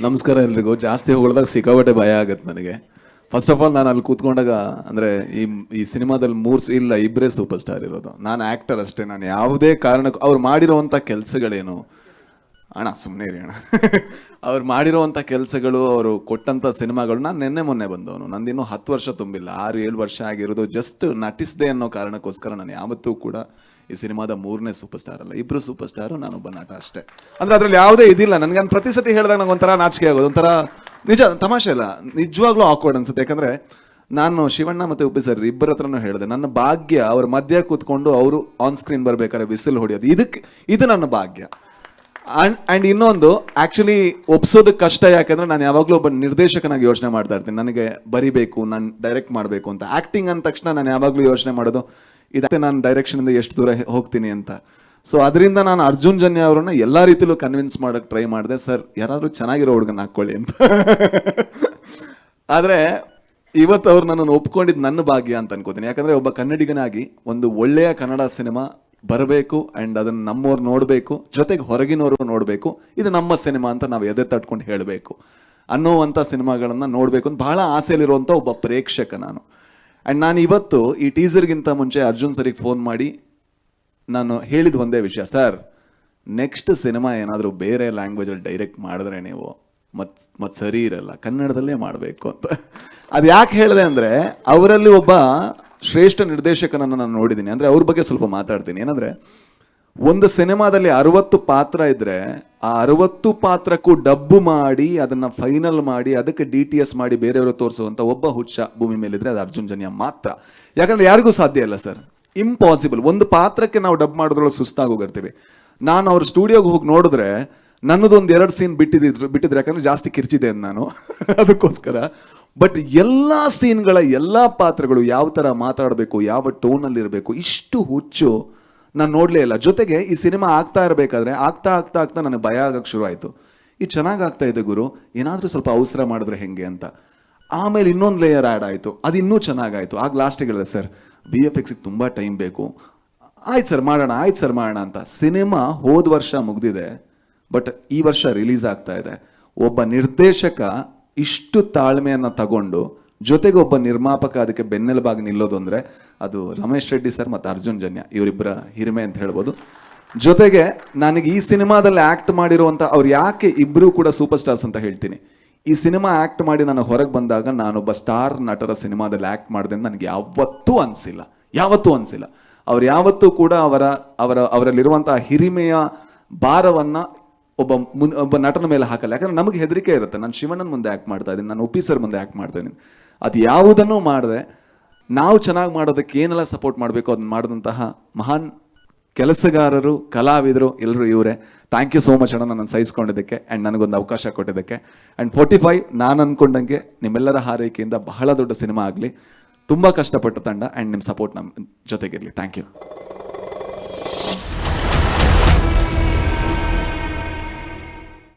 ನಮಸ್ಕಾರ ಎಲ್ರಿಗೂ. ಜಾಸ್ತಿ ಹೊಗಳಿದಾಗ ಸಿಕ್ಕಾಪಟ್ಟೆ ಭಯ ಆಗುತ್ತೆ ನನಗೆ. ಫಸ್ಟ್ ಆಫ್ ಆಲ್ ನಾನು ಅಲ್ಲಿ ಕೂತ್ಕೊಂಡಾಗ ಅಂದರೆ ಈ ಸಿನಿಮಾದಲ್ಲಿ ಇಲ್ಲ ಇಬ್ಬರೇ ಸೂಪರ್ ಸ್ಟಾರ್ ಇರೋದು. ನಾನು ಆ್ಯಕ್ಟರ್ ಅಷ್ಟೇ. ನಾನು ಯಾವುದೇ ಕಾರಣಕ್ಕೂ ಅವ್ರು ಮಾಡಿರೋವಂಥ ಕೆಲಸಗಳೇನು ಅಣ್ಣ ಸುಮ್ಮನೆ ಇರಿ ಅಣ್ಣ ಅವ್ರು ಮಾಡಿರೋವಂಥ ಕೆಲಸಗಳು, ಅವರು ಕೊಟ್ಟಂಥ ಸಿನಿಮಾಗಳು, ನಾನು ನೆನ್ನೆ ಮೊನ್ನೆ ಬಂದವನು. ನಂದಿನ್ನೂ 10 ವರ್ಷ ತುಂಬಿಲ್ಲ, 6-7 ವರ್ಷ ಆಗಿರೋದು. ಜಸ್ಟ್ ನಟಿಸಿದೆ ಅನ್ನೋ ಕಾರಣಕ್ಕೋಸ್ಕರ ನಾನು ಯಾವತ್ತೂ ಕೂಡ ಈ ಸಿನಿಮಾದ 3ನೇ ಸೂಪರ್ ಸ್ಟಾರ್ ಅಲ್ಲ, ಇಬ್ಬರು ಸೂಪರ್ ಸ್ಟಾರು, ನಾನೊಬ್ಬ ನಟ ಅಷ್ಟೇ. ಅಂದರೆ ಅದರಲ್ಲಿ ಯಾವುದೇ ಇದಿಲ್ಲ. ನನಗೆ ಪ್ರತಿ ಸತಿ ಹೇಳಿದಾಗ ನಂಗೆ ಒಂಥರ ನಾಚಿಕೆ ಆಗೋದು, ಒಂಥರ ನಿಜ ತಮಾಷೆ ಇಲ್ಲ, ನಿಜವಾಗ್ಲೂ ಆಕ್ವರ್ಡ್ ಅನ್ಸುತ್ತೆ. ಯಾಕಂದರೆ ನಾನು ಶಿವಣ್ಣ ಮತ್ತು ಉಪ್ಪಿ ಸರ್ ಇಬ್ಬರ ಹತ್ರನೂ ಹೇಳಿದೆ, ನನ್ನ ಭಾಗ್ಯ ಅವ್ರ ಮಧ್ಯ ಕೂತ್ಕೊಂಡು ಅವರು ಆನ್ ಸ್ಕ್ರೀನ್ ಬರ್ಬೇಕಾದ್ರೆ ವಿಸಿಲ್ ಹೊಡೆಯೋದು, ಇದು ನನ್ನ ಭಾಗ್ಯ. ಆ್ಯಂಡ್ ಇನ್ನೊಂದು ಆ್ಯಕ್ಚುಲಿ ಒಪ್ಸೋದಕ್ಕೆ ಕಷ್ಟ. ಯಾಕಂದರೆ ನಾನು ಯಾವಾಗಲೂ ಒಬ್ಬ ನಿರ್ದೇಶಕನಾಗಿ ಯೋಚನೆ ಮಾಡ್ತಾ ಇರ್ತೀನಿ, ನನಗೆ ಬರಿಬೇಕು, ನಾನು ಡೈರೆಕ್ಟ್ ಮಾಡಬೇಕು ಅಂತ. ಆ್ಯಕ್ಟಿಂಗ್ ಅಂದ ತಕ್ಷಣ ನಾನು ಯಾವಾಗಲೂ ಯೋಚನೆ ಮಾಡೋದು, ಇದಕ್ಕೆ ನಾನು ಡೈರೆಕ್ಷನಿಂದ ಎಷ್ಟು ದೂರ ಹೋಗ್ತೀನಿ ಅಂತ. ಸೊ ಅದರಿಂದ ನಾನು ಅರ್ಜುನ್ ಜನ್ಯ ಅವರನ್ನ ಎಲ್ಲ ರೀತಿಲೂ ಕನ್ವಿನ್ಸ್ ಮಾಡೋಕ್ಕೆ ಟ್ರೈ ಮಾಡಿದೆ. ಸರ್ ಯಾರಾದರೂ ಚೆನ್ನಾಗಿರೋ ಹುಡುಗನ ಹಾಕ್ಕೊಳ್ಳಿ ಅಂತ. ಆದರೆ ಇವತ್ತು ಅವ್ರು ನನ್ನನ್ನು ಒಪ್ಕೊಂಡಿದ್ದು ನನ್ನ ಭಾಗ್ಯ ಅಂತ ಅನ್ಕೋತೀನಿ. ಯಾಕಂದರೆ ಒಬ್ಬ ಕನ್ನಡಿಗನಾಗಿ ಒಂದು ಒಳ್ಳೆಯ ಕನ್ನಡ ಸಿನಿಮಾ ಬರಬೇಕು, ಆ್ಯಂಡ್ ಅದನ್ನು ನಮ್ಮವ್ರು ನೋಡಬೇಕು, ಜೊತೆಗೆ ಹೊರಗಿನವರು ನೋಡಬೇಕು, ಇದು ನಮ್ಮ ಸಿನಿಮಾ ಅಂತ ನಾವು ಎದೆ ತಟ್ಕೊಂಡು ಹೇಳಬೇಕು ಅನ್ನೋವಂಥ ಸಿನಿಮಾಗಳನ್ನು ನೋಡಬೇಕು ಅಂತ ಬಹಳ ಆಸೆಯಲ್ಲಿರುವಂಥ ಒಬ್ಬ ಪ್ರೇಕ್ಷಕ ನಾನು. ಆ್ಯಂಡ್ ನಾನು ಇವತ್ತು ಈ ಟೀಸರ್ಗಿಂತ ಮುಂಚೆ ಅರ್ಜುನ್ ಸರಿಗೆ ಫೋನ್ ಮಾಡಿ ನಾನು ಹೇಳಿದ ಒಂದೇ ವಿಷಯ, ಸರ್ ನೆಕ್ಸ್ಟ್ ಸಿನಿಮಾ ಏನಾದರೂ ಬೇರೆ ಲ್ಯಾಂಗ್ವೇಜಲ್ಲಿ ಡೈರೆಕ್ಟ್ ಮಾಡಿದ್ರೆ ನೀವು ಮತ್ತೆ ಸರಿ ಇರಲ್ಲ, ಕನ್ನಡದಲ್ಲೇ ಮಾಡಬೇಕು ಅಂತ. ಅದು ಯಾಕೆ ಹೇಳಿದೆ ಅಂದರೆ, ಅವರಲ್ಲಿ ಒಬ್ಬ ಶ್ರೇಷ್ಠ ನಿರ್ದೇಶಕನನ್ನು ನಾನು ನೋಡಿದ್ದೀನಿ. ಅಂದರೆ ಅವ್ರ ಬಗ್ಗೆ ಸ್ವಲ್ಪ ಮಾತಾಡ್ತೀನಿ. ಏನಂದರೆ, ಒಂದು ಸಿನಿಮಾದಲ್ಲಿ 60 ಪಾತ್ರ ಇದ್ದರೆ ಆ 60 ಪಾತ್ರಕ್ಕೂ ಡಬ್ಬು ಮಾಡಿ ಅದನ್ನು ಫೈನಲ್ ಮಾಡಿ ಅದಕ್ಕೆ DTS ಮಾಡಿ ಬೇರೆಯವರು ತೋರಿಸುವಂಥ ಒಬ್ಬ ಹುಚ್ಚ ಭೂಮಿ ಮೇಲಿದ್ರೆ ಅದು ಅರ್ಜುನ್ ಜನ್ಯ ಮಾತ್ರ. ಯಾಕಂದರೆ ಯಾರಿಗೂ ಸಾಧ್ಯ ಇಲ್ಲ ಸರ್, ಇಂಪಾಸಿಬಲ್. ಒಂದು ಪಾತ್ರಕ್ಕೆ ನಾವು ಡಬ್ ಮಾಡೋದ್ರೊಳಗೆ ಸುಸ್ತಾಗೋಗಿರ್ತೀವಿ. ನಾನು ಅವ್ರ ಸ್ಟುಡಿಯೋಗೆ ಹೋಗಿ ನೋಡಿದ್ರೆ ನನ್ನದೊಂದು 2 ಸೀನ್ ಬಿಟ್ಟಿದ್ರೆ ಯಾಕಂದರೆ ಜಾಸ್ತಿ ಕಿರ್ಚಿದೆ ನಾನು ಅದಕ್ಕೋಸ್ಕರ. ಬಟ್ ಎಲ್ಲ ಸೀನ್ಗಳ ಎಲ್ಲ ಪಾತ್ರಗಳು ಯಾವ ಥರ ಮಾತಾಡಬೇಕು, ಯಾವ ಟೋನಲ್ಲಿರಬೇಕು, ಇಷ್ಟು ಹುಚ್ಚು ನಾನು ನೋಡಲೇ ಇಲ್ಲ. ಜೊತೆಗೆ ಈ ಸಿನಿಮಾ ಆಗ್ತಾ ಇರಬೇಕಾದ್ರೆ ಆಗ್ತಾ ನನಗೆ ಭಯ ಆಗಕ್ಕೆ ಶುರು ಆಯಿತು. ಇದು ಚೆನ್ನಾಗಿ ಆಗ್ತಾ ಇದೆ ಗುರು, ಏನಾದರೂ ಸ್ವಲ್ಪ ಅವಸರ ಮಾಡಿದ್ರೆ ಹೆಂಗೆ ಅಂತ. ಆಮೇಲೆ ಇನ್ನೊಂದು ಲೇಯರ್ ಆ್ಯಡ್ ಆಯಿತು, ಅದು ಇನ್ನೂ ಚೆನ್ನಾಗಾಯಿತು. ಆಗ ಲಾಸ್ಟಿಗೆ ಹೇಳಿದೆ, ಸರ್ VFXಗೆ ತುಂಬ ಟೈಮ್ ಬೇಕು, ಆಯ್ತು ಸರ್ ಮಾಡೋಣ ಅಂತ. ಸಿನಿಮಾ ಹೋದ ವರ್ಷ ಮುಗ್ದಿದೆ, ಬಟ್ ಈ ವರ್ಷ ರಿಲೀಸ್ ಆಗ್ತಾ ಇದೆ. ಒಬ್ಬ ನಿರ್ದೇಶಕ ಇಷ್ಟು ತಾಳ್ಮೆಯನ್ನು ತಗೊಂಡು ಜೊತೆಗೆ ಒಬ್ಬ ನಿರ್ಮಾಪಕ ಅದಕ್ಕೆ ಬೆನ್ನೆಲುಬಾಗಿ ನಿಲ್ಲೋದು ಅಂದರೆ ಅದು ರಮೇಶ್ ರೆಡ್ಡಿ ಸರ್ ಮತ್ತು ಅರ್ಜುನ್ ಜನ್ಯ ಇವರಿಬ್ಬರ ಹಿರಿಮೆ ಅಂತ ಹೇಳ್ಬೋದು. ಜೊತೆಗೆ ನನಗೆ ಈ ಸಿನಿಮಾದಲ್ಲಿ ಆ್ಯಕ್ಟ್ ಮಾಡಿರುವಂಥ ಅವ್ರು ಯಾಕೆ ಇಬ್ಬರೂ ಕೂಡ ಸೂಪರ್ ಸ್ಟಾರ್ಸ್ ಅಂತ ಹೇಳ್ತೀನಿ, ಈ ಸಿನಿಮಾ ಆ್ಯಕ್ಟ್ ಮಾಡಿ ನಾನು ಹೊರಗೆ ಬಂದಾಗ ನಾನೊಬ್ಬ ಸ್ಟಾರ್ ನಟರ ಸಿನಿಮಾದಲ್ಲಿ ಆ್ಯಕ್ಟ್ ಮಾಡಿದೆ ಅಂತ ನನಗೆ ಯಾವತ್ತೂ ಅನಿಸಿಲ್ಲ. ಅವ್ರು ಯಾವತ್ತೂ ಕೂಡ ಅವರಲ್ಲಿರುವಂಥ ಹಿರಿಮೆಯ ಭಾರವನ್ನು ಒಬ್ಬ ನಟನ ಮೇಲೆ ಹಾಕಲ್ಲ. ಯಾಕಂದ್ರೆ ನಮಗೆ ಹೆದರಿಕೆ ಇರುತ್ತೆ. ನಾನು ಶಿವಣ್ಣನ ಮುಂದೆ ಆ್ಯಕ್ಟ್ ಮಾಡ್ತಾ ಇದ್ದೀನಿ, ನಾನು ಉಪ್ಪಿ ಸರ್ ಮುಂದೆ ಆ್ಯಕ್ಟ್ ಮಾಡ್ತಾ ಇದ್ದೀನಿ. ಅದು ಯಾವುದನ್ನೂ ಮಾಡದೆ ನಾವು ಚೆನ್ನಾಗಿ ಮಾಡೋದಕ್ಕೆ ಏನೆಲ್ಲ ಸಪೋರ್ಟ್ ಮಾಡಬೇಕು ಅದನ್ನ ಮಾಡಿದಂತಹ ಮಹಾನ್ ಕೆಲಸಗಾರರು, ಕಲಾವಿದರು ಎಲ್ಲರೂ ಇವರೇ. ಥ್ಯಾಂಕ್ ಯು ಸೋ ಮಚ್ ಅಣ್ಣ, ನನ್ನನ್ನು ಸಹಿಸ್ಕೊಂಡಿದ್ದಕ್ಕೆ ಆ್ಯಂಡ್ ನನಗೊಂದು ಅವಕಾಶ ಕೊಟ್ಟಿದ್ದಕ್ಕೆ. ಆ್ಯಂಡ್ 45 ನಾನು ಅಂದ್ಕೊಂಡಂಗೆ ನಿಮ್ಮೆಲ್ಲರ ಹಾರೈಕೆಯಿಂದ ಬಹಳ ದೊಡ್ಡ ಸಿನಿಮಾ ಆಗಲಿ. ತುಂಬ ಕಷ್ಟಪಟ್ಟ ತಂಡ ಆ್ಯಂಡ್ ನಿಮ್ಮ ಸಪೋರ್ಟ್ ನಮ್ಮ ಜೊತೆಗಿರಲಿ. Thank you.